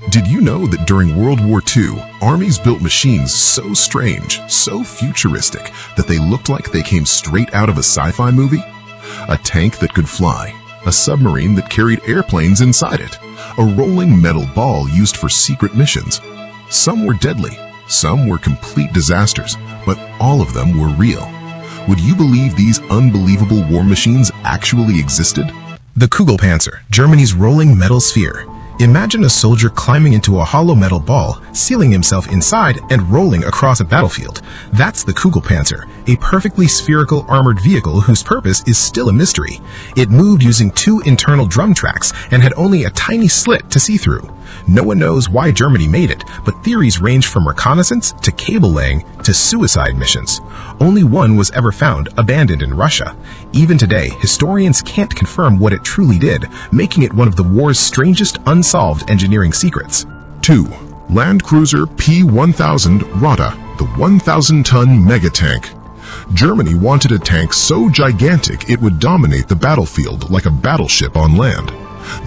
Did you know that during World War II, armies built machines so strange, so futuristic, that they looked like they came straight out of a sci-fi movie? A tank that could fly, a submarine that carried airplanes inside it, a rolling metal ball used for secret missions. Some were deadly, some were complete disasters, but all of them were real. Would you believe these unbelievable war machines actually existed? The Kugelpanzer, Germany's rolling metal sphere. Imagine a soldier climbing into a hollow metal ball, sealing himself inside and rolling across a battlefield. That's the Kugelpanzer, a perfectly spherical armored vehicle whose purpose is still a mystery. It moved using 2 internal drum tracks and had only a tiny slit to see through. No one knows why Germany made it, but theories range from reconnaissance to cable laying to suicide missions. Only one was ever found, abandoned in Russia. Even today, historians can't confirm what it truly did, making it one of the war's strangest unsolved engineering secrets. 2. Land Cruiser P-1000 Rota, the 1,000-ton mega-tank. Germany wanted a tank so gigantic it would dominate the battlefield like a battleship on land.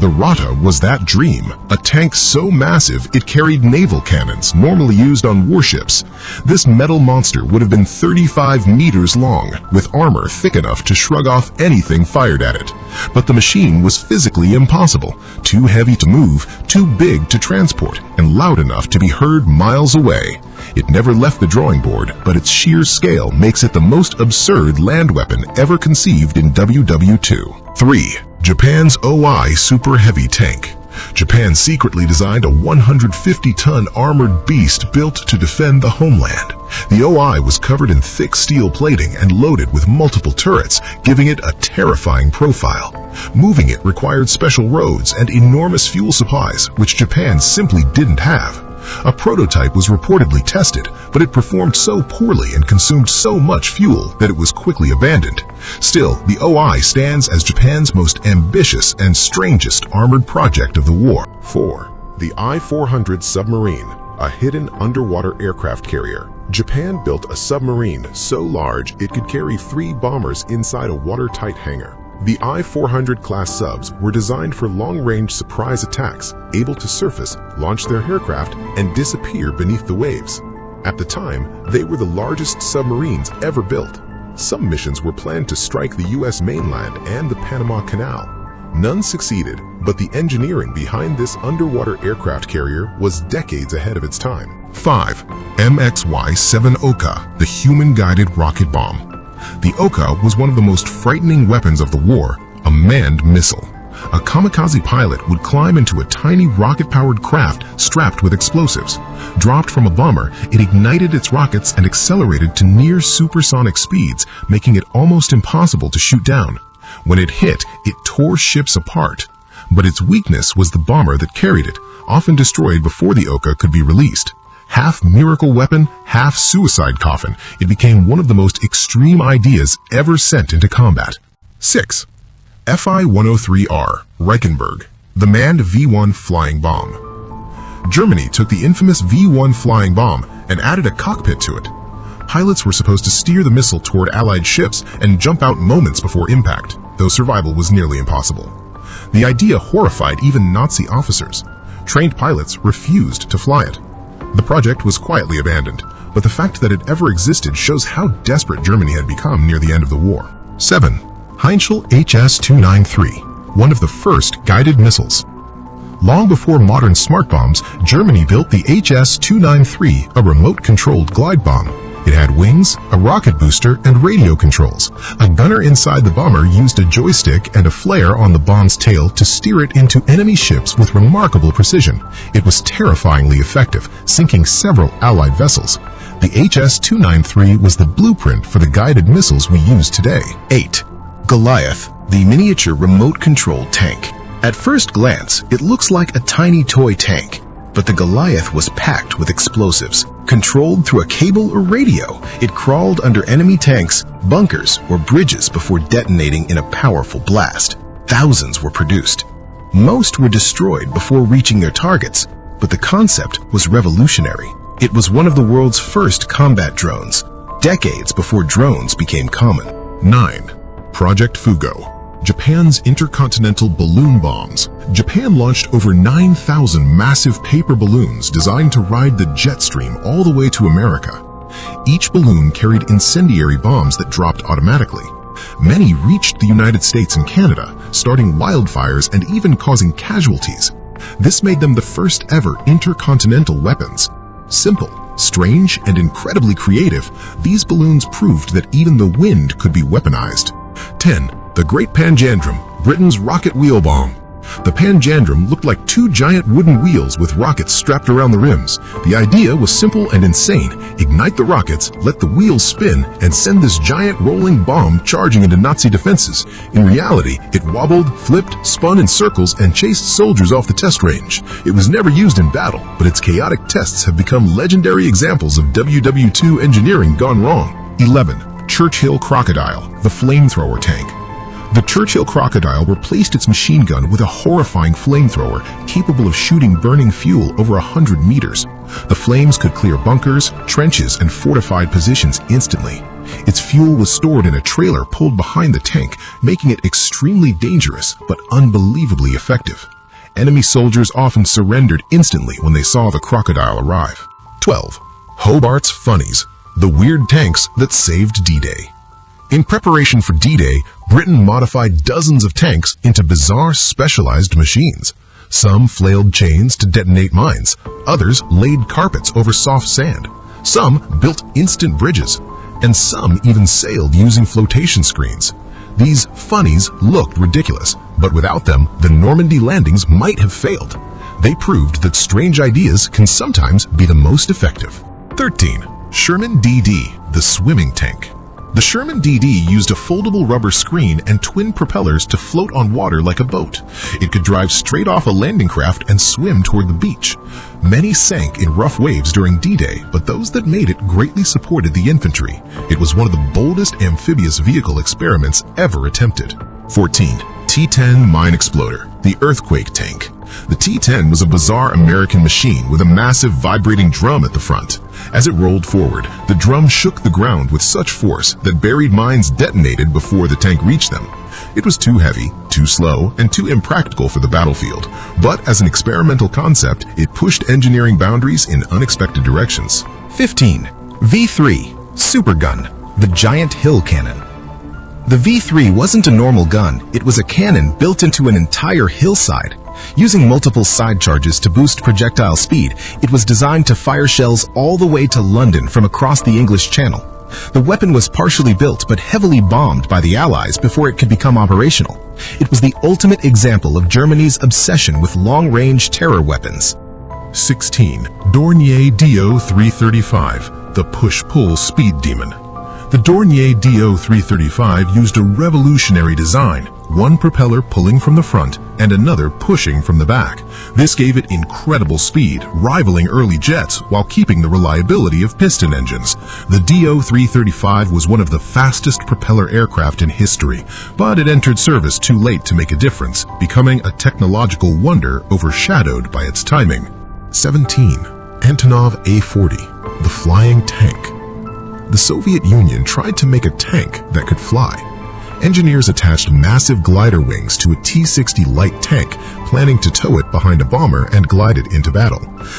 The Rota was that dream, a tank so massive it carried naval cannons normally used on warships. This metal monster would have been 35 meters long, with armor thick enough to shrug off anything fired at it. But the machine was physically impossible, too heavy to move, too big to transport, and loud enough to be heard miles away. It never left the drawing board, but its sheer scale makes it the most absurd land weapon ever conceived in WW2. 3. Japan's OI Super Heavy Tank. Japan secretly designed a 150-ton armored beast built to defend the homeland. The OI was covered in thick steel plating and loaded with multiple turrets, giving it a terrifying profile. Moving it required special roads and enormous fuel supplies, which Japan simply didn't have. A prototype was reportedly tested, but it performed so poorly and consumed so much fuel that it was quickly abandoned. Still, the OI stands as Japan's most ambitious and strangest armored project of the war. 4. The I-400 submarine, a hidden underwater aircraft carrier. Japan built a submarine so large it could carry 3 bombers inside a watertight hangar. The I-400 class subs were designed for long-range surprise attacks, able to surface, launch their aircraft, and disappear beneath the waves. At the time, they were the largest submarines ever built. Some missions were planned to strike the U.S. mainland and the Panama Canal. None succeeded, but the engineering behind this underwater aircraft carrier was decades ahead of its time. 5. MXY-7 Oka, the human-guided rocket bomb. The Oka was one of the most frightening weapons of the war, a manned missile. A kamikaze pilot would climb into a tiny rocket-powered craft strapped with explosives. Dropped from a bomber, it ignited its rockets and accelerated to near supersonic speeds, making it almost impossible to shoot down. When it hit, it tore ships apart. But its weakness was the bomber that carried it, often destroyed before the Oka could be released. Half miracle weapon, half suicide coffin, it became one of the most extreme ideas ever sent into combat. 6. Fi-103R, Reichenberg, the manned V-1 flying bomb. Germany took the infamous V-1 flying bomb and added a cockpit to it. Pilots were supposed to steer the missile toward Allied ships and jump out moments before impact, though survival was nearly impossible. The idea horrified even Nazi officers. Trained pilots refused to fly it. The project was quietly abandoned, but the fact that it ever existed shows how desperate Germany had become near the end of the war. 7. Heinkel HS-293, one of the first guided missiles. Long before modern smart bombs, Germany built the HS-293, a remote-controlled glide bomb. It had wings, a rocket booster, and radio controls. A gunner inside the bomber used a joystick and a flare on the bomb's tail to steer it into enemy ships with remarkable precision. It was terrifyingly effective, sinking several Allied vessels. The HS-293 was the blueprint for the guided missiles we use today. 8. Goliath, the miniature remote-controlled tank. At first glance, it looks like a tiny toy tank. But the Goliath was packed with explosives. Controlled through a cable or radio, it crawled under enemy tanks, bunkers, or bridges before detonating in a powerful blast. Thousands were produced. Most were destroyed before reaching their targets, but the concept was revolutionary. It was one of the world's first combat drones, decades before drones became common. 9. Project Fugo. Japan's intercontinental balloon bombs. Japan launched over 9,000 massive paper balloons designed to ride the jet stream all the way to America. Each balloon carried incendiary bombs that dropped automatically. Many reached the United States and Canada, starting wildfires and even causing casualties. This made them the first ever intercontinental weapons. Simple, strange, and incredibly creative, these balloons proved that even the wind could be weaponized. 10. The Great Panjandrum, Britain's rocket wheel bomb. The Panjandrum looked like two giant wooden wheels with rockets strapped around the rims. The idea was simple and insane. Ignite the rockets, let the wheels spin, and send this giant rolling bomb charging into Nazi defenses. In reality, it wobbled, flipped, spun in circles, and chased soldiers off the test range. It was never used in battle, but its chaotic tests have become legendary examples of WW2 engineering gone wrong. 11. Churchill Crocodile, the flamethrower tank. The Churchill Crocodile replaced its machine gun with a horrifying flamethrower capable of shooting burning fuel over 100 meters. The flames could clear bunkers, trenches, and fortified positions instantly. Its fuel was stored in a trailer pulled behind the tank, making it extremely dangerous but unbelievably effective. Enemy soldiers often surrendered instantly when they saw the crocodile arrive. 12. Hobart's Funnies, the weird tanks that saved D-Day. In preparation for D-Day, Britain modified dozens of tanks into bizarre specialized machines. Some flailed chains to detonate mines. Others laid carpets over soft sand. Some built instant bridges. And some even sailed using flotation screens. These funnies looked ridiculous, but without them, the Normandy landings might have failed. They proved that strange ideas can sometimes be the most effective. 13. Sherman DD, the swimming tank. The Sherman DD used a foldable rubber screen and twin propellers to float on water like a boat. It could drive straight off a landing craft and swim toward the beach. Many sank in rough waves during D-Day, but those that made it greatly supported the infantry. It was one of the boldest amphibious vehicle experiments ever attempted. 14. T-10 Mine Exploder, the earthquake tank. The T-10 was a bizarre American machine with a massive vibrating drum at the front. As it rolled forward, the drum shook the ground with such force that buried mines detonated before the tank reached them. It was too heavy, too slow, and too impractical for the battlefield. But as an experimental concept, it pushed engineering boundaries in unexpected directions. 15. V3, Supergun, the giant hill cannon. The V3 wasn't a normal gun, it was a cannon built into an entire hillside. Using multiple side charges to boost projectile speed, it was designed to fire shells all the way to London from across the English Channel. The weapon was partially built but heavily bombed by the Allies before it could become operational. It was the ultimate example of Germany's obsession with long-range terror weapons. 16. Dornier DO-335, the push-pull speed demon. The Dornier DO-335 used a revolutionary design, one propeller pulling from the front and another pushing from the back. This gave it incredible speed, rivaling early jets while keeping the reliability of piston engines. The DO-335 was one of the fastest propeller aircraft in history, but it entered service too late to make a difference, becoming a technological wonder overshadowed by its timing. 17. Antonov A-40, the flying tank. The Soviet Union tried to make a tank that could fly. Engineers attached massive glider wings to a T-60 light tank, planning to tow it behind a bomber and glide it into battle.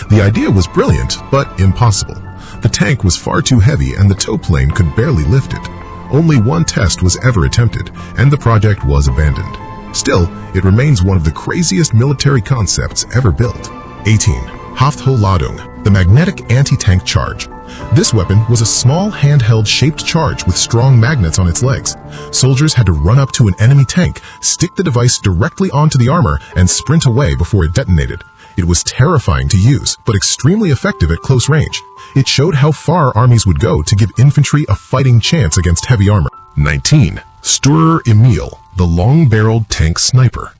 The idea was brilliant, but impossible. The tank was far too heavy and the tow plane could barely lift it. Only one test was ever attempted, and the project was abandoned. Still, it remains one of the craziest military concepts ever built. 18. Haftholladung, the magnetic anti-tank charge. This weapon was a small handheld shaped charge with strong magnets on its legs. Soldiers had to run up to an enemy tank, stick the device directly onto the armor, and sprint away before it detonated. It was terrifying to use, but extremely effective at close range. It showed how far armies would go to give infantry a fighting chance against heavy armor. 19. Sturer Emil, the long-barreled tank sniper.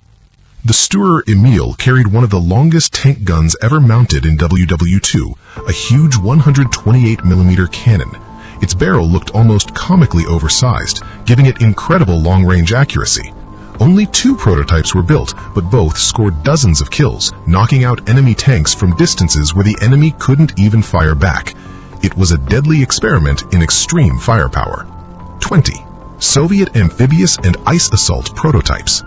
The Sturer Emil carried one of the longest tank guns ever mounted in WW2, a huge 128mm cannon. Its barrel looked almost comically oversized, giving it incredible long-range accuracy. Only 2 prototypes were built, but both scored dozens of kills, knocking out enemy tanks from distances where the enemy couldn't even fire back. It was a deadly experiment in extreme firepower. 20. Soviet amphibious and ice assault prototypes.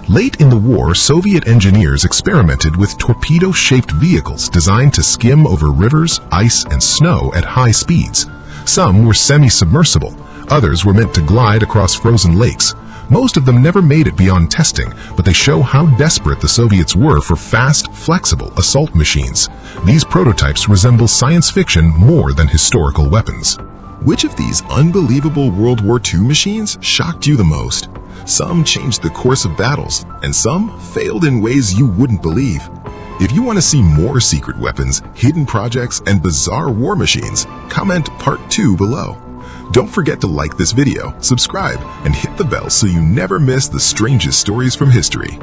Late in the war, Soviet engineers experimented with torpedo-shaped vehicles designed to skim over rivers, ice, and snow at high speeds. Some were semi-submersible, others were meant to glide across frozen lakes. Most of them never made it beyond testing, but they show how desperate the Soviets were for fast, flexible assault machines. These prototypes resemble science fiction more than historical weapons. Which of these unbelievable World War II machines shocked you the most? Some changed the course of battles, and some failed in ways you wouldn't believe. If you want to see more secret weapons, hidden projects, and bizarre war machines, comment Part 2 below. Don't forget to like this video, subscribe, and hit the bell so you never miss the strangest stories from history.